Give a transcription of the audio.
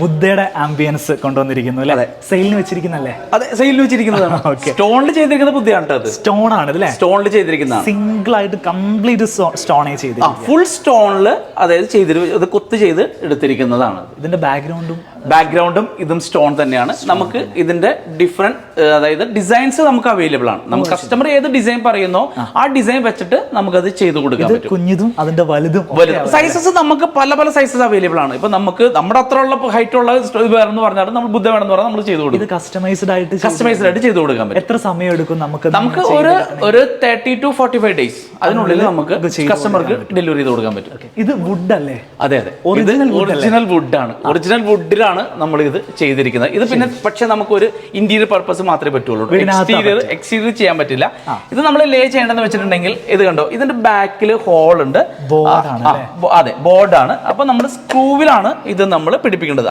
ബുദ്ധയുടെ ambience കൊണ്ടുവന്നിരിക്കുന്നു അല്ലേ? സെയിലിന് വെച്ചിരിക്കുന്നല്ലേ? അതെ, സെയിലിന് വെച്ചിരിക്കുന്നതാണ്. സ്റ്റോണിൽ ചെയ്തിരിക്കുന്ന ബുദ്ധയാണ് കേട്ടോ. സ്റ്റോൺ ആണ് അല്ലേ? സ്റ്റോണിൽ ചെയ്തിരിക്കുന്നതാണ്. സിംഗിൾ ആയിട്ട് കംപ്ലീറ്റ് സ്റ്റോണേ ചെയ്ത് ഫുൾ സ്റ്റോണിൽ, അതായത് ഇത് കൊത്ത് ചെയ്ത് എടുത്തിരിക്കുന്നതാണ്. ഇതിന്റെ ബാക്ക്ഗ്രൗണ്ടും ഇതും സ്റ്റോൺ തന്നെയാണ്. നമുക്ക് ഇതിന്റെ ഡിഫറെന്റ്, അതായത് ഡിസൈൻസ് നമുക്ക് അവൈലബിൾ ആണ്. നമുക്ക് കസ്റ്റമർ ഏത് ഡിസൈൻ പറയുന്നോ ആ ഡിസൈൻ വെച്ചിട്ട് നമുക്കത് ചെയ്ത് കൊടുക്കാൻ പറ്റും. കുഞ്ഞതും അതിന്റെ വലുതും സൈസസ് നമുക്ക് പല സൈസസ് അവൈലബിൾ ആണ്. ഇപ്പൊ നമുക്ക് നമ്മുടെ അത്ര ഉള്ള ഹൈറ്റ് ഉള്ള വേണമെന്ന് പറഞ്ഞാൽ നമ്മൾ ബുദ്ധ വേണമെന്ന് പറഞ്ഞാൽ നമ്മൾ ചെയ്ത് കൊടുക്കും. കസ്റ്റമൈസ്ഡ് ആയിട്ട് ചെയ്ത് കൊടുക്കാൻ പറ്റും. എത്ര സമയം എടുക്കും? നമുക്ക് ഒരു 30 to 45 days അതിനുള്ളിൽ നമുക്ക് കസ്റ്റമർക്ക് ഡെലിവറി ചെയ്ത് കൊടുക്കാൻ പറ്റും. ഇത് വുഡ് അല്ലേ? അതെ, ഒറിജിനൽ വുഡാണ്. ഒറിജിനൽ വുഡിലാണ് നമ്മൾ ഇത് ചെയ്തിരിക്കുന്നത്. ഇത് പിന്നെ പക്ഷെ നമുക്ക് ഒരു ഇന്റീരിയർ പർപ്പസ് മാത്രമേ പറ്റുള്ളൂ. എക്സ്റ്റീരിയർ ചെയ്യാൻ പറ്റില്ല. ഇത് നമ്മൾ ലേ ചെയ്യേണ്ടതെന്ന് വെച്ചിട്ടുണ്ടെങ്കിൽ ഇത് കണ്ടോ, ഇതിന്റെ ബാക്കിൽ ഹോൾ ഉണ്ട്. അതെ, ബോർഡാണ്. അപ്പൊ നമ്മൾ സ്ക്രൂവിലാണ് ഇത് നമ്മൾ പിടിപ്പിക്കേണ്ടത്.